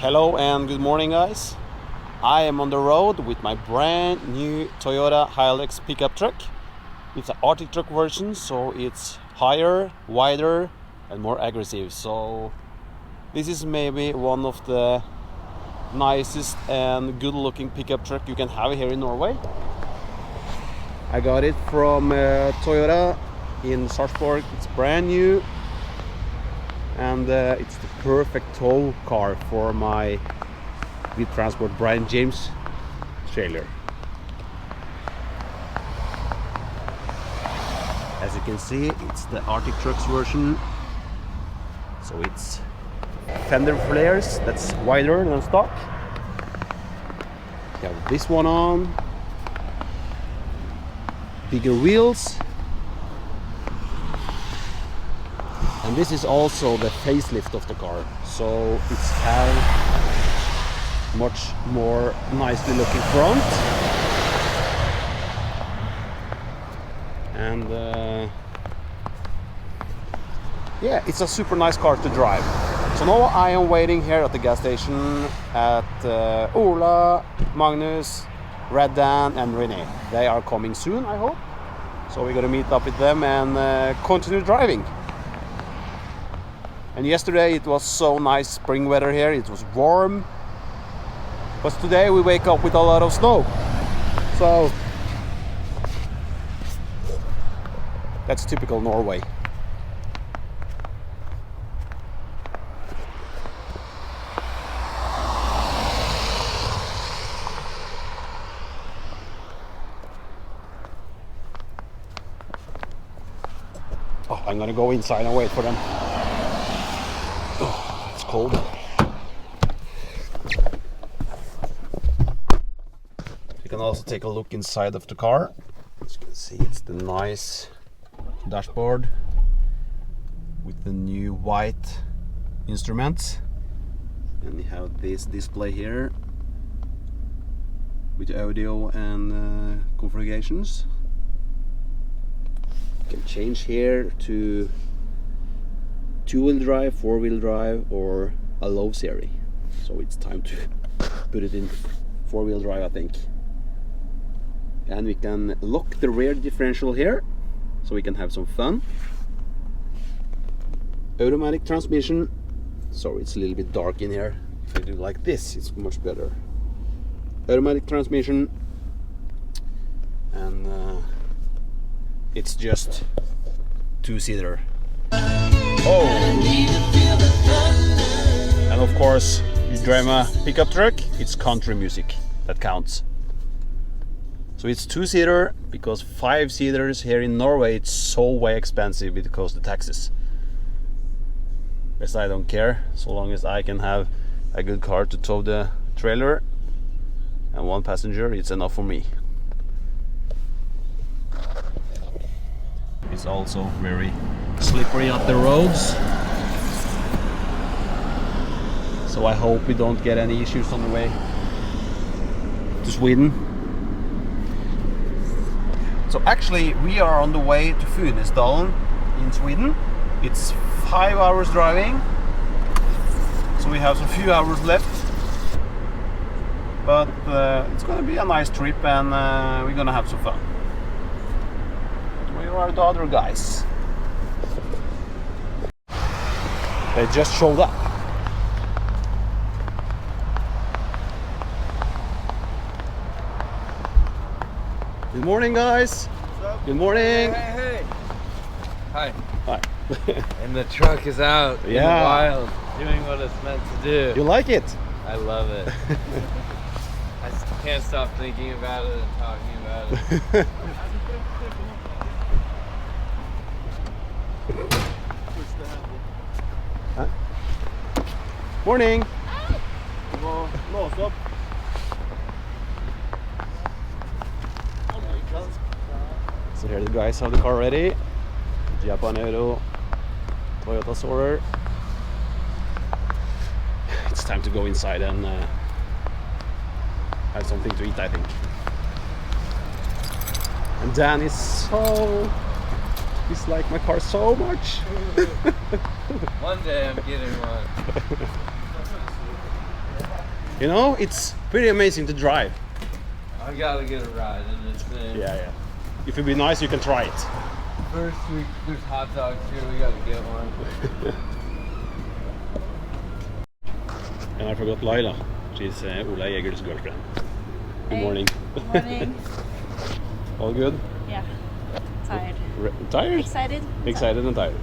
Hello and good morning, guys. I am on the road with my brand new Toyota Hilux pickup truck. It's an Arctic truck version, so it's higher, wider and more aggressive. So this is maybe one of the nicest and good looking pickup truck you can have here in Norway. I got it from Toyota in Sarpsborg. It's brand new. And it's the perfect tow car for my big transport Brian James trailer. As you can see, it's the Arctic Trucks version. So it's fender flares that's wider than stock. You have this one on, bigger wheels. And this is also the facelift of the car, so it's have much more nicely looking front, and yeah, it's a super nice car to drive. So now I am waiting here at the gas station at Ola, Magnus, Red Dan and Rene. They are coming soon, I hope. So we're gonna meet up with them and continue driving. And yesterday it was so nice spring weather here, it was warm. But today we wake up with a lot of snow. So that's typical Norway. Oh, I'm gonna go inside and wait for them. Oh, it's cold. You can also take a look inside of the car. As you can see, it's the nice dashboard with the new white instruments, and you have this display here with audio and configurations. You can change here to two-wheel drive, four-wheel drive or a low series. So it's time to put it in four-wheel drive, I think. And we can lock the rear differential here, so we can have some fun. Automatic transmission. Sorry, it's a little bit dark in here. If I do like this, it's much better. Automatic transmission. And it's just two-seater. Oh! And of course, you drive a pickup truck, it's country music that counts. So it's two-seater, because five-seaters here in Norway it's so way expensive because of the taxes. Yes, I don't care, so long as I can have a good car to tow the trailer and one passenger, it's enough for me. It's also very slippery up the roads, so I hope we don't get any issues on the way to Sweden. So actually we are on the way to Funa, Sdalen in Sweden. It's 5 hours driving, so we have some few hours left, but it's gonna be a nice trip, and we're gonna have some fun. Where are the other guys? They just showed up. Good morning, guys. What's up? Good morning. Hey. Hi. Hi. And the truck is out in the wild, doing what it's meant to do. You like it? I love it. I can't stop thinking about it and talking about it. Morning. So here the guys have the car ready. Japan Euro, Toyota Soarer. It's time to go inside and have something to eat, I think. And Dan is so dislike my car so much. One day I'm getting one. You know, it's pretty amazing to drive. I gotta get a ride in this thing. Yeah. If it'd be nice, you can try it. First week, there's hot dogs here. We gotta get one. And I forgot Laila. She's Ola Jäger's girlfriend. Good morning. Good morning. All good? Yeah. Tired. Tired? Excited? Excited and tired.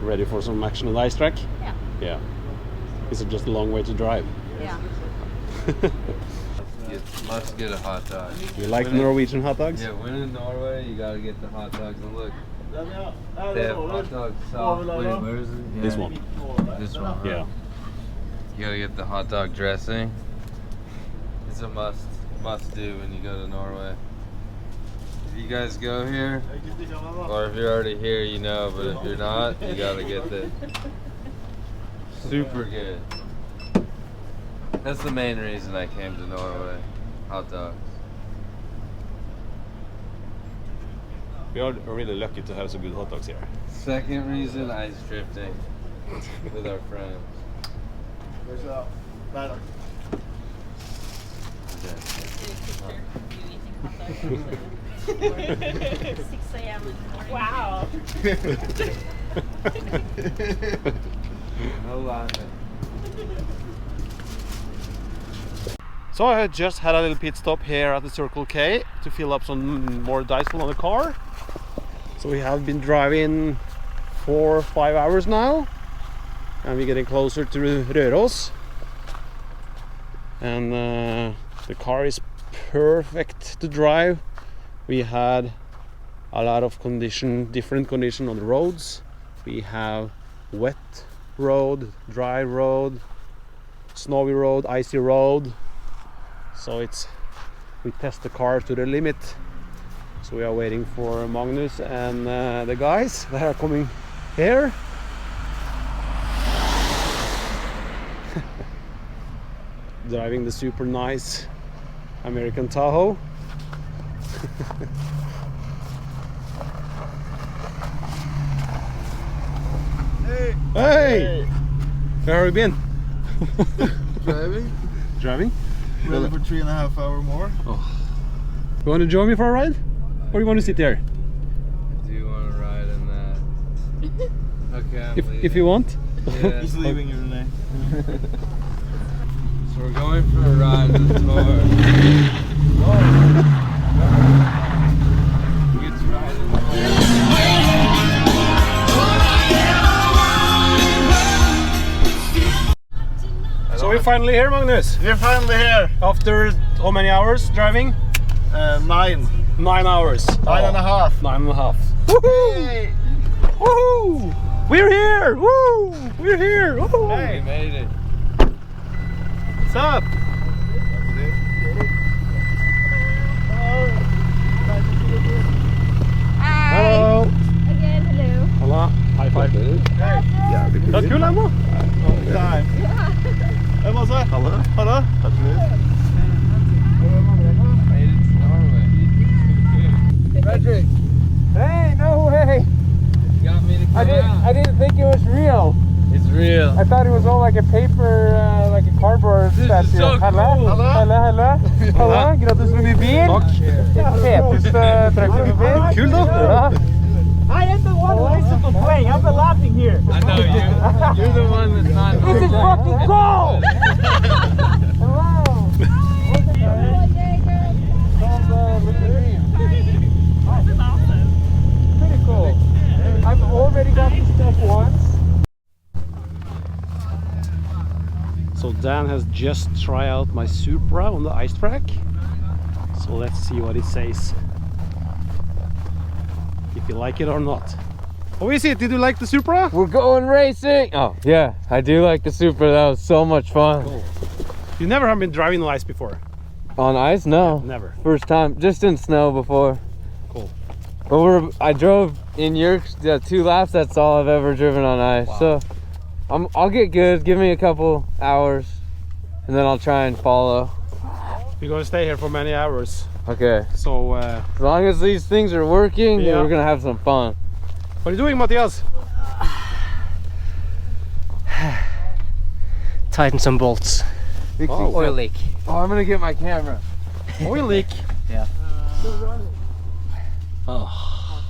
Ready for some action on the ice track? Yeah. Yeah. Is it just a long way to drive? Yeah. Must get a hot dog. You like the Norwegian hot dogs? Yeah, when in Norway, you gotta get the hot dogs. And look, they have hot dogs soft. Wait, where is it? Yeah. This one. This one. Huh? Yeah. You gotta get the hot dog dressing. It's a must do when you go to Norway. If you guys go here, or if you're already here, you know, but if you're not, you gotta get it. Super good. That's the main reason I came to Norway. Hot dogs. We are really lucky to have some good hot dogs here. Second reason, ice drifting with our friends. Where's that? Ladder. 6 a.m. in the morning. Wow. No laughing. So I just had a little pit stop here at the Circle K to fill up some more diesel on the car. So we have been driving 4 or 5 hours now, and we're getting closer to Røros. And the car is perfect to drive. We had a lot of different condition on the roads. We have wet road, dry road, snowy road, icy road. So we test the car to the limit. So we are waiting for Magnus and the guys that are coming here. Driving the super nice American Tahoe. Hey! Where have you been? Driving. Driving? Ready for 3.5 hours more. Oh. You want to join me for a ride? Or you want to sit there? Do you want to ride in that? Okay, I'm leaving. If you want. Yeah. He's leaving your name. So we're going for a ride in the Tor. We get to ride in the So we're finally here, Magnus. We're finally here. After how many hours driving? 9. 9 hours. 9.5. 9.5. Hey. Woohoo! We're here! Woo! We're here! Woo! We made it. What's up? Hello! Again, hello. Halla. High five. Ja, det Ja, kul Emma. Nei. Jeg må se. Ha det. Ha det. Takk for det. Made it to Norway. Frederick. Hey, no way. You got me to come out. I didn't think it was real. It's real. I thought it was all like a paper, like a cardboard This is statue. so Halla, cool. halla. Halla, grattis med ny bil. Feteste trucken. Kul da. Ja. I am the one who isn't complaining. I'm laughing here. I know you. You're the one that's not. This is fucking cool! Hello. Pretty cool. I've already got this stuff once. So Dan has just tried out my Supra on the ice track. So let's see what it says. If you like it or not. How is it? Did you like the Supra? We're going racing. Oh yeah, I do like the Supra. That was so much fun. Cool. You never have been driving on ice before? On ice? No. Never. First time. Just in snow before. Cool. But I drove in Yerkes 2 laps. That's all I've ever driven on ice. Wow. So I'll get good. Give me a couple hours, and then I'll try and follow. We're gonna stay here for many hours. Okay. So, As long as these things are working, Yeah. we're gonna have some fun. what are you doing, Matthias? Tighten some bolts. Oh. Oil leak. Oh, I'm gonna get my camera. Oil leak. Yeah. Oh,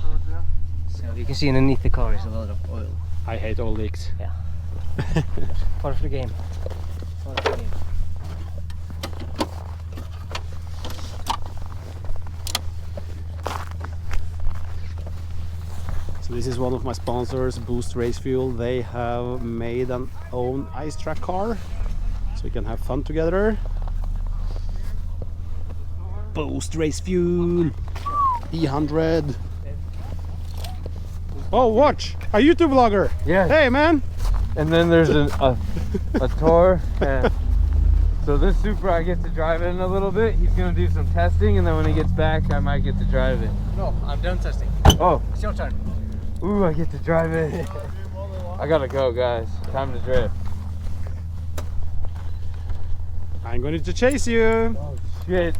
So you can see underneath the car is a lot of oil. I hate oil leaks. Yeah. Part of the game. Part of the game. So this is one of my sponsors, Boost Race Fuel. They have made an own ice track car, so we can have fun together. Boost Race Fuel E100. Oh, watch! A YouTube vlogger! Yeah. Hey, man! And then there's a Tor. And so this Supra, I get to drive it in a little bit. He's gonna do some testing, and then when he gets back, I might get to drive it. No, I'm done testing. Oh, It's your turn. ooh, I get to drive it. I gotta go, guys. Time to drift. I'm going to chase you! Oh, shit.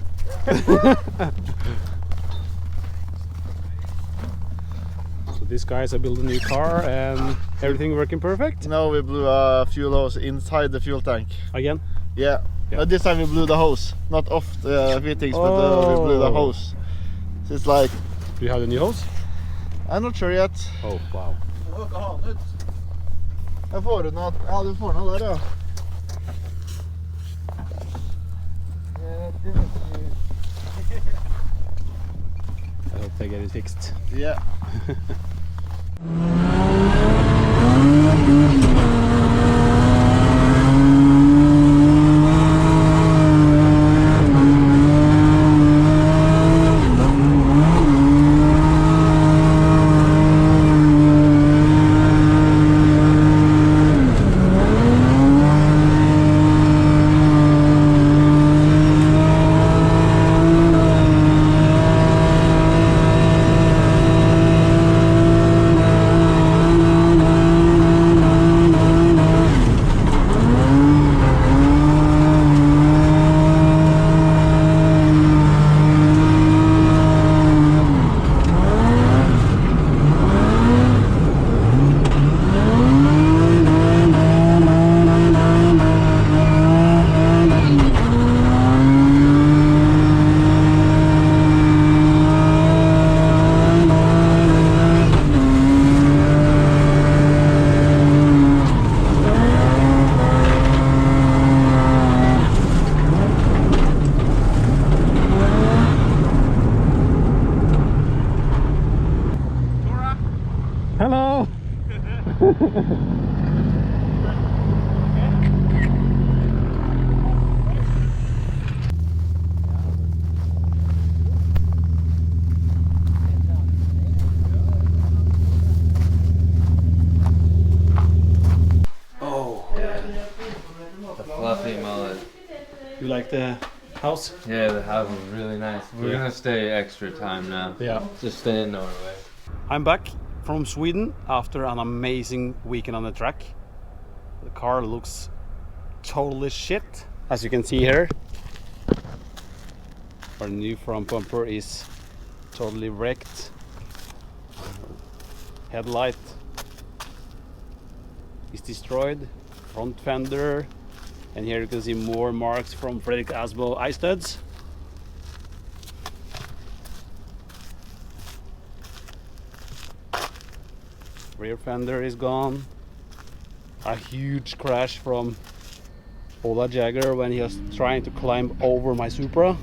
So these guys are building a new car and everything working perfect? Now we blew a fuel hose inside the fuel tank. Again? Yeah. Yeah. This time we blew the hose, not off the fittings, but we blew the Oh. hose. So it's like, Do you have the new hose? I'm not sure yet. Oh, wow. Jeg får ut noe. Ja, du får noe der, ja. I hope they get it fixed. Yeah. Hello! Oh, The fluffy mullet. you like the house? Yeah, the house is really nice. We're Yeah. gonna stay extra time now. Yeah. Just stay in Norway. I'm back from Sweden after an amazing weekend on the track. The car looks totally shit, as you can see here. Our new front bumper is totally wrecked. Headlight is destroyed. Front fender, and here you can see more marks from Fredrik Asbo ice studs. Rear fender is gone. A huge crash from Ola Jagger when he was trying to climb over my Supra.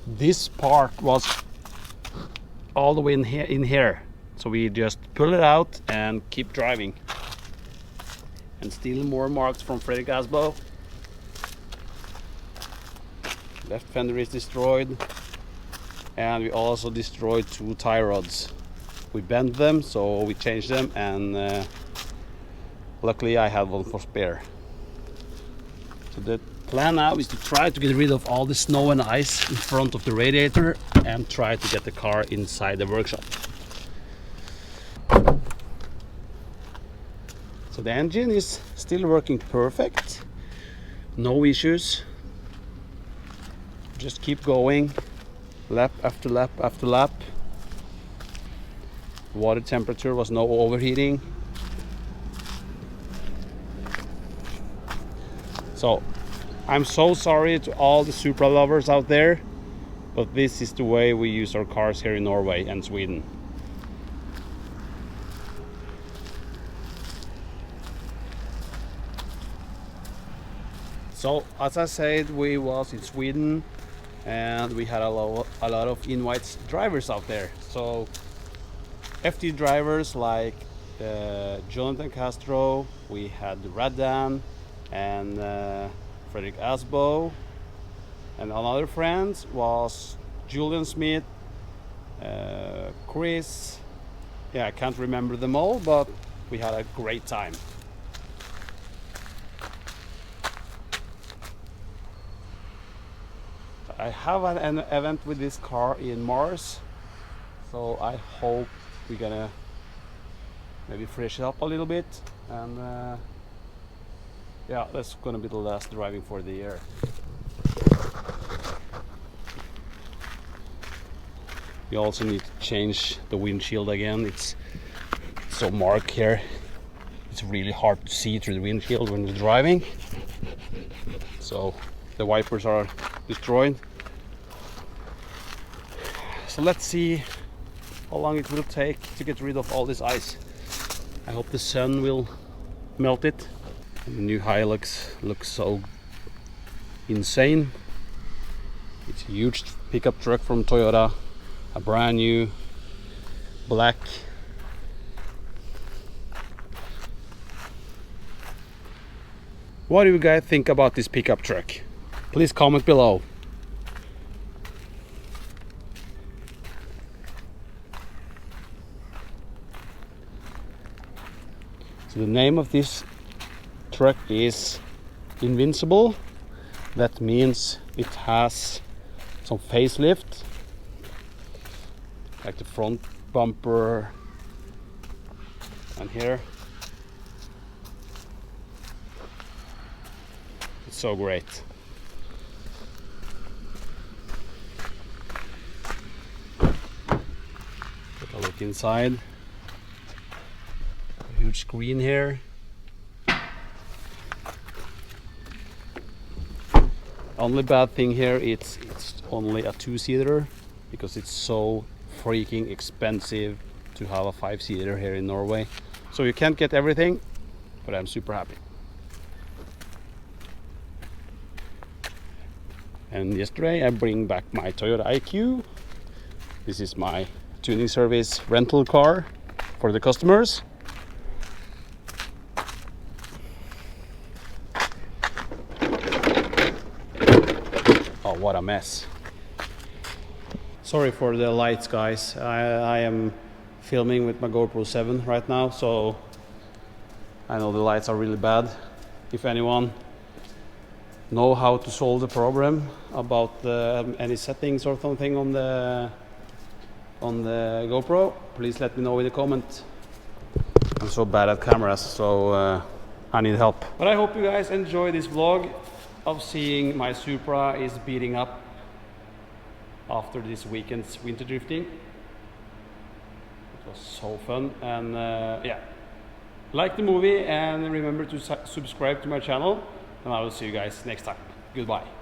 This part was all the way in here, so we just pull it out and keep driving. And still more marks from Fredrik Asbo. Left fender is destroyed, and we also destroyed 2 tie rods. We bent them, so we changed them, and luckily I had one for spare. So the plan now is to try to get rid of all the snow and ice in front of the radiator and try to get the car inside the workshop. So the engine is still working perfect, no issues. Just keep going, lap after lap after lap. Water temperature was no overheating. So I'm so sorry to all the Supra lovers out there, but this is the way we use our cars here in Norway and Sweden. So as I said, we was in Sweden and we had a lot of invite drivers out there. So FT drivers like Jonathan Castro, we had Radan and Fredrik Asbo, and another friends was Julian Smith, Chris. Yeah, I can't remember them all, but we had a great time. I have an event with this car in Mars, so I hope we're gonna maybe fresh it up a little bit, and yeah, that's gonna be the last driving for the year. You also need to change the windshield again. It's so marked here. It's really hard to see through the windshield when you're driving. So the wipers are destroyed. So let's see how long it will take to get rid of all this ice. I hope the sun will melt it. And the new Hilux looks so insane. It's a huge pickup truck from Toyota, a brand new black. What do you guys think about this pickup truck? Please comment below. So the name of this truck is Invincible. That means it has some facelift, like the front bumper and here. It's so great. Take a look inside. A huge screen here. Only bad thing here, it's only a 2-seater, because it's so freaking expensive to have a 5-seater here in Norway. So you can't get everything, but I'm super happy. And yesterday I bring back my Toyota IQ. This is my tuning service rental car for the customers. Oh, what a mess. Sorry for the lights, guys. I am filming with my GoPro 7 right now, so I know the lights are really bad. If anyone know how to solve the problem about any settings or something on the GoPro, please let me know in the comment. I'm so bad at cameras, so I need help. But I hope you guys enjoy this vlog of seeing my Supra is beating up after this weekend's winter drifting. It was so fun, and yeah, like the movie and remember to subscribe to my channel, and I will see you guys next time. Goodbye.